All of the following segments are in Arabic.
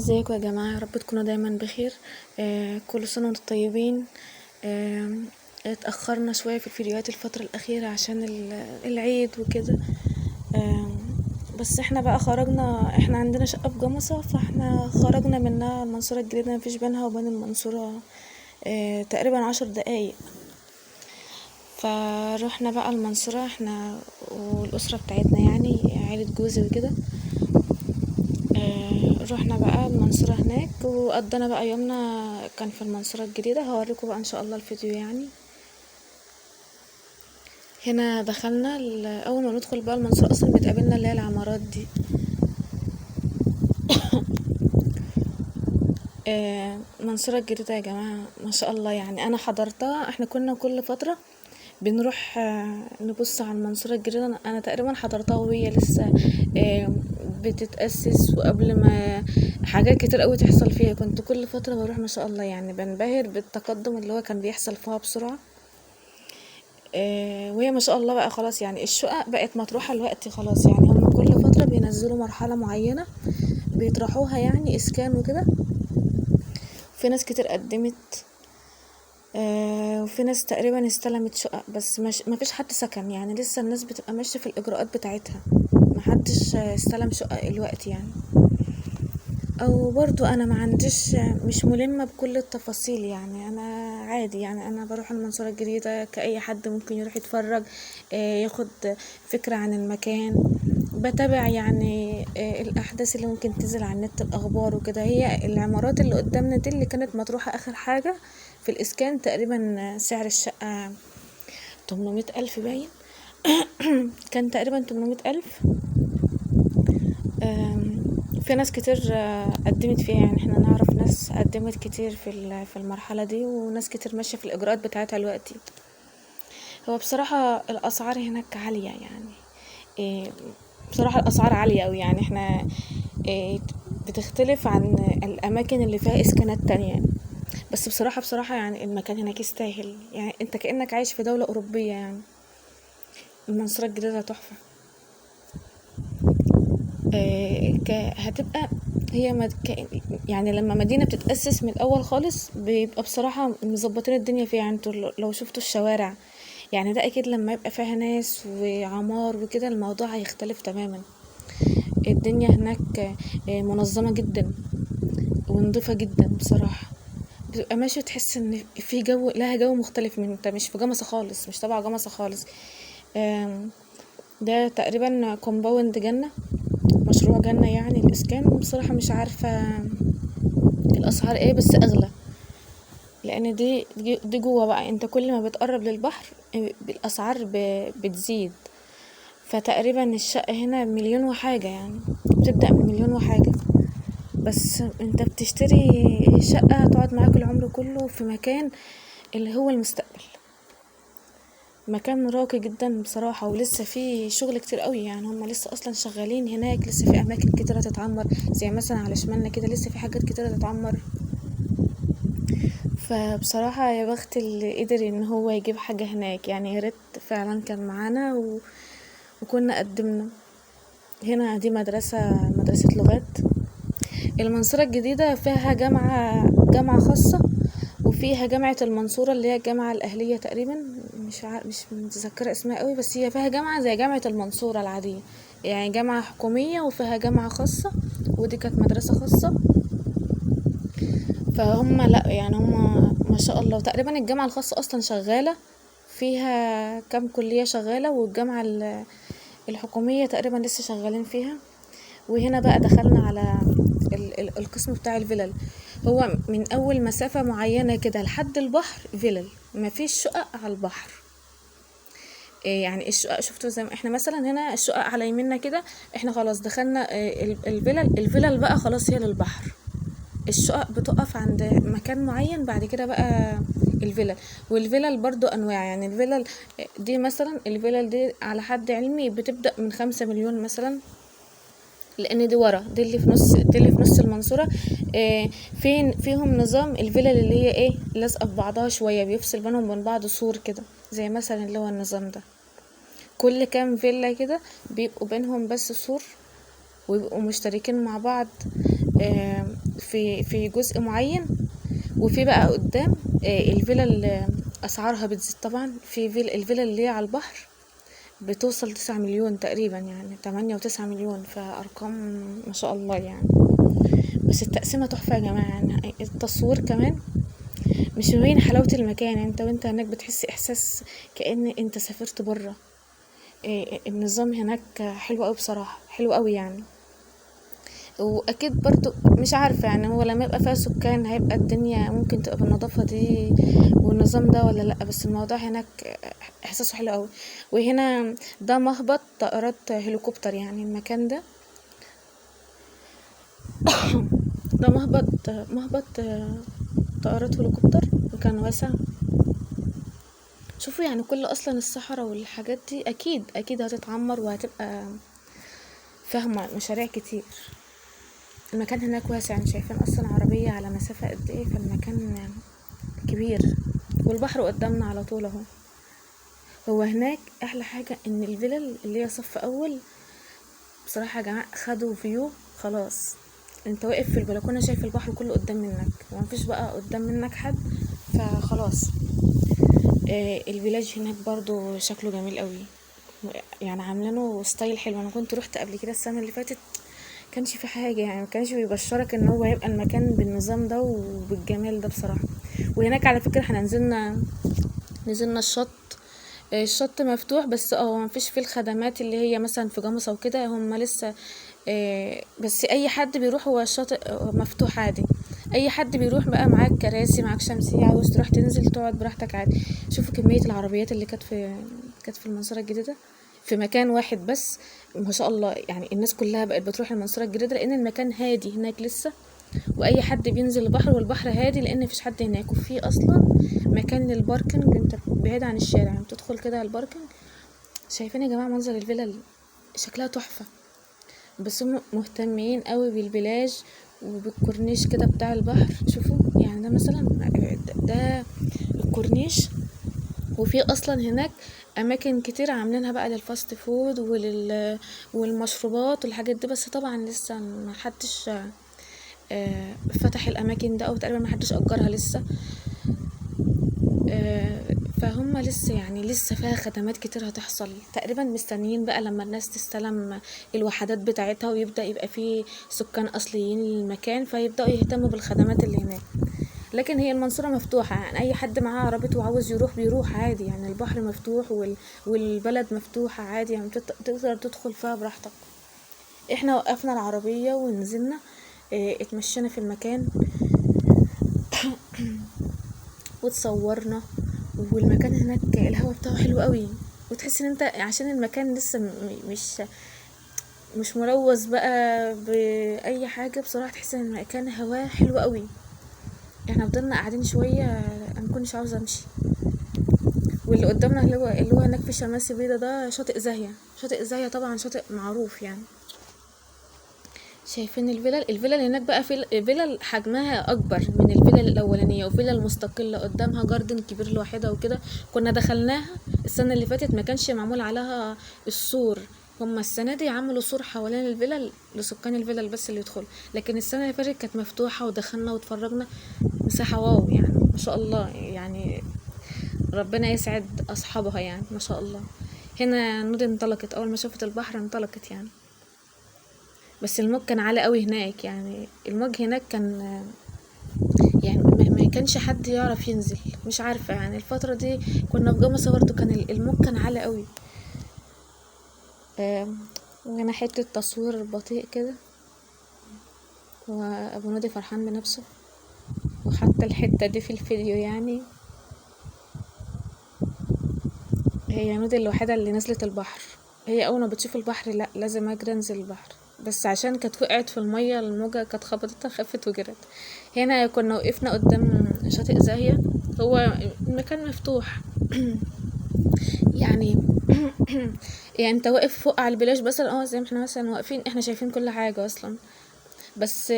ازيكم يا جماعة، يا رب تكونوا دايما بخير. كل سنة وانتم طيبين. آه اتأخرنا شوية في الفيديوهات الفترة الأخيرة عشان العيد وكده. آه بس احنا بقى خرجنا، احنا عندنا شقة في جمصة، فاحنا خرجنا منها المنصورة الجديدة، مفيش بينها وبين المنصورة تقريبا 10 دقايق. فروحنا بقى المنصورة احنا والأسرة بتاعتنا، يعني عيلة جوزي وكده. رحنا بقى المنصورة هناك وقضينا بقى يومنا كان في المنصورة الجديدة. هوريكم بقى ان شاء الله الفيديو. يعني هنا دخلنا اول ما ندخل بقى المنصورة اصلا بتقابلنا اللي هي العمارات دي. المنصورة الجديدة يا جماعة ما شاء الله، يعني انا حضرتها. احنا كنا كل فترة بنروح نبص على المنصورة الجديدة. انا تقريبا حضرتها وهي لسه بتتأسس، وقبل ما حاجات كتير قوي تحصل فيها كنت كل فترة بروح. ما شاء الله يعني بنبهر بالتقدم اللي هو كان بيحصل فيها بسرعة. وهي ما شاء الله بقى خلاص، يعني الشقق بقت مطروحة الوقت خلاص. يعني هم كل فترة بينزلوا مرحلة معينة بيطرحوها، يعني اسكان وكده. في ناس كتير قدمت، وفي ناس تقريبا استلمت شقق، بس ما فيش حد سكن. يعني لسه الناس بتبقى ماشية في الإجراءات بتاعتها، ما حدش استلم شقق الوقت يعني. او برضو انا ما عنديش، مش ملمة بكل التفاصيل. يعني انا عادي، يعني انا بروح المنصورة الجديدة كأي حد ممكن يروح يتفرج، ياخد فكرة عن المكان. بتابع يعني الاحداث اللي ممكن تنزل على النت، الاخبار وكده. هي العمارات اللي قدامنا دي اللي كانت مطروحة اخر حاجة في الاسكان. تقريبا سعر الشقة 800,000 باين. كان تقريبا 800,000. في ناس كتير قدمت فيها، يعني احنا نعرف ناس قدمت كتير في المرحلة دي، وناس كتير ماشية في الإجراءات بتاعتها دلوقتي. هو بصراحة الأسعار هناك عالية يعني. إيه، بصراحة الأسعار عالية أوي. يعني احنا بتختلف عن الأماكن اللي فيها إسكانات تانية. بس بصراحة يعني المكان هناك يستاهل. يعني انت كأنك عايش في دولة أوروبية. يعني المنصورة الجديدة تحفة. هتبقى هي يعني لما مدينة بتتأسس من الأول خالص بيبقى بصراحة مظبطين الدنيا فيها. يعني انتوا لو شفتوا الشوارع، يعني ده أكيد لما يبقى فيها ناس وعمار وكده الموضوع هيختلف تماما. الدنيا هناك منظمة جدا ونضيفة جدا بصراحة. بتبقى ماشي تحس ان في جو، لها جو مختلف، من انت مش في جمصة خالص، مش تبع جمصة خالص. ده تقريبا كومباوند جنة، مشروع جنة يعني الإسكان. بصراحة مش عارفة الأسعار ايه، بس أغلى لأن دي جوه بقى. انت كل ما بتقرب للبحر الأسعار بتزيد. فتقريبا الشقة هنا 1,000,000 وحاجة، يعني بتبدأ من 1,000,000 وحاجة. بس انت بتشتري شقة هتقعد معاك العمر كله في مكان اللي هو المستقبل. مكان راقي جدا بصراحة، ولسه في شغل كتير قوي. يعني هم لسه اصلا شغالين هناك، لسه في اماكن كتيرة تتعمر، زي مثلا على شمالنا كده لسه في حاجات كتيرة تتعمر. فبصراحة يا بخت اللي قدر ان هو يجيب حاجة هناك. يعني يا ريت فعلا كان معانا وكنا قدمنا. هنا دي مدرسة لغات. المنصورة الجديدة فيها جامعة خاصة، وفيها جامعة المنصورة اللي هي الجامعة الأهلية تقريبا. مش متذكرة اسمها قوي، بس هي فيها جامعة زي جامعة المنصورة العادية، يعني جامعة حكومية وفيها جامعة خاصة. ودي كانت مدرسة خاصة. فهم لا يعني هم ما شاء الله. تقريبا الجامعة الخاصة أصلا شغالة فيها كام كلية شغالة، والجامعة الحكومية تقريبا لسه شغالين فيها. وهنا بقى دخلنا على القسم بتاع الفلل. هو من اول مسافة معينة كده لحد البحر فلل، مفيش شقق على البحر. يعني الشقق شفتوا زي ما احنا مثلا هنا الشقق على يميننا كده، احنا خلاص دخلنا الفلل بقى خلاص هي للبحر. الشقق بتقف عند مكان معين، بعد كده بقى الفلل. والفلل برضو انواع. يعني الفلل دي مثلا، الفلل دي على حد علمي بتبدأ من 5 مليون مثلا، لان دي ورا، دي اللي في نص المنصورة. فيهم نظام الفلل اللي هي ايه لازقه في بعضها شويه، بيفصل بينهم وبين بعض سور كده، زي مثلا اللي هو النظام ده. كل كام فيلا كده بيبقوا بينهم بس سور، ويبقوا مشتركين مع بعض في جزء معين. وفي بقى قدام الفيلا اللي اسعارها بتزيد طبعا، في الفيلا اللي هي على البحر بتوصل 9 مليون تقريبا، يعني 8 و9 مليون، فارقام ما شاء الله يعني. بس التقسيمة تحفة يا جماعة، يعني التصوير كمان مش مبين حلاوة المكان، يعني وانت هناك بتحس احساس كأن انت سافرت برا. النظام هناك حلو قوي بصراحة، حلو قوي يعني. واكيد برضو مش عارفة يعني، هو لما يبقى فيها سكان هيبقى الدنيا ممكن تبقى بالنظافة دي والنظام ده ولا لا، بس الموضوع هناك احساسه حلو قوي. وهنا ده مهبط طائرات هليكوبتر، يعني المكان ده ده مهبط طائرات هليكوبتر، وكان واسع. شوفوا يعني كل اصلا الصحراء والحاجات دي اكيد هتتعمر وهتبقى فاهمة مشاريع كتير. المكان هناك واسع، يعني شايفين اصلا عربية على مسافة قد ايه، فالمكان كبير، والبحر قدامنا على طول اهو. هو هناك احلى حاجة ان الفلل اللي هي صف اول بصراحة يا جماعة خدوا فيو خلاص. انت واقف في البلكونة شايف البحر كله قدام منك، ومفيش بقى قدام منك حد، فخلاص. الفيلاج هناك برضو شكله جميل قوي، يعني عاملينه ستايل حلو. انا كنت رحت قبل كده السنة اللي فاتت، كانش في حاجة يعني، مكانش بيبشرك ان هو هيبقى المكان بالنظام ده وبالجمال ده بصراحة. وهناك على فكرة احنا نزلنا الشط مفتوح، بس مفيش فيه الخدمات اللي هي مثلا في جمصة وكده، هم لسه. بس اي حد بيروح، هو الشاطئ مفتوح عادي، اي حد بيروح بقى معاك كراسي، معاك شمسية، عاوز تروح تنزل تقعد براحتك عادي. شوفوا كمية العربيات اللي كانت في المنصورة الجديدة في مكان واحد بس، ما شاء الله. يعني الناس كلها بقت بتروح المنصورة الجديدة لان المكان هادي هناك لسه، واي حد بينزل البحر، والبحر هادي لان مفيش حد هناك. وفي اصلا مكان للباركنج، انت بعيد عن الشارع، يعني بتدخل كده على الباركنج. شايفين يا جماعة منظر الفيلا شكلها تحفة. بس هم مهتمين قوي بالبلاج وبالكورنيش كده بتاع البحر. شوفوا يعني ده مثلا ده الكورنيش، وفي اصلا هناك اماكن كتير عاملينها بقى للفاست فود والمشروبات والحاجات دي، بس طبعا لسه ما حدش فتح الاماكن ده، او تقريبا ما حدش اجرها لسه. فهم لسه يعني لسه فيها خدمات كتير هتحصل، تقريبا مستنيين بقى لما الناس تستلم الوحدات بتاعتها ويبدأ يبقى فيه سكان أصليين للمكان، فيبدأوا يهتموا بالخدمات اللي هناك. لكن هي المنصورة مفتوحة، يعني أي حد معاه عربيته وعاوز يروح بيروح عادي، يعني البحر مفتوح والبلد مفتوحة عادي، يعني تقدر تدخل فيها براحتك. احنا وقفنا العربية ونزلنا، اتمشينا في المكان وتصورنا. والمكان هناك الهوا بتاعه حلو قوي، وتحس ان انت عشان المكان لسه مش ملوث بقى باي حاجه بصراحه، تحس ان المكان هواه حلو قوي. احنا فضلنا قاعدين شويه، انا مكنتش عاوزه امشي. واللي قدامنا اللي هو هناك في شماسي بيضه، ده شاطئ زاهية طبعا شاطئ معروف يعني. شايفين الفلل هناك بقى، في الفلل حجمها اكبر من الفلل الاولانيه، وفلل مستقله قدامها جاردن كبير لوحدها وكده. كنا دخلناها السنه اللي فاتت، ما كانش معمول عليها السور. هما السنه دي عملوا سور حوالين الفلل لسكان الفلل بس اللي يدخلوا، لكن السنه اللي فاتت كانت مفتوحه ودخلنا واتفرجنا. مساحه واو يعني ما شاء الله، يعني ربنا يسعد اصحابها يعني ما شاء الله. هنا نودي انطلقت اول ما شافت البحر، انطلقت يعني. بس الموج كان عالي قوي هناك، يعني الموج هناك كان يعني ما كانش حد يعرف ينزل، مش عارفة يعني الفترة دي كنا في جمصة برضه كان الموج كان عالي قوي. وهنا حتة تصوير بطيء كده، وابو نادي فرحان بنفسه، وحتى الحتة دي في الفيديو يعني. هي نودي الوحيدة اللي نزلت البحر، هي اول ما بتشوف البحر لا لازم اجري انزل البحر، بس عشان كانت وقعت في المية، الموجة كانت خبطتها خفت وجرت. هنا كنا وقفنا قدام شاطئ زاهية، هو المكان مفتوح يعني يعني انت واقف فوق على البلاج مثلا، زي ما احنا مثلا واقفين، احنا شايفين كل حاجة اصلا. بس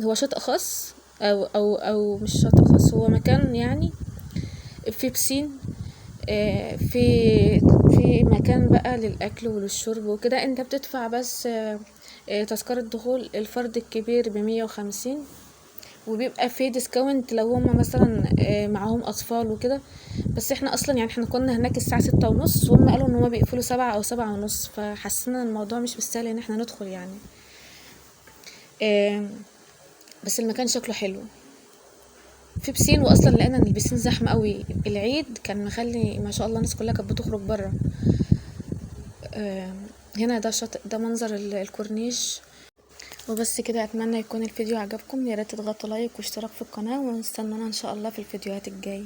هو شاطئ خاص، او مش شاطئ خاص، هو مكان يعني في بسين، في مكان بقى للاكل وللشرب وكده. انت بتدفع بس تذكرة دخول الفرد الكبير ب150، وبيبقى في ديسكاونت لو هما مثلا معاهم اطفال وكده. بس احنا اصلا يعني احنا كنا هناك الساعة 6:30، وهم قالوا ان هما بيقفلوا 7 او 7:30، فحسينا الموضوع مش بالسهل ان احنا ندخل يعني. آه، بس المكان شكله حلو، في بسين، واصلا لقينا ان البسين زحمه قوي. العيد كان مخلي ما شاء الله الناس كلها كانت بتخرج بره. هنا ده شاطئ، ده منظر الكورنيش. وبس كده، اتمنى يكون الفيديو عجبكم. يا ريت تضغطوا لايك واشتراك في القناه، ونستنانا ان شاء الله في الفيديوهات الجايه.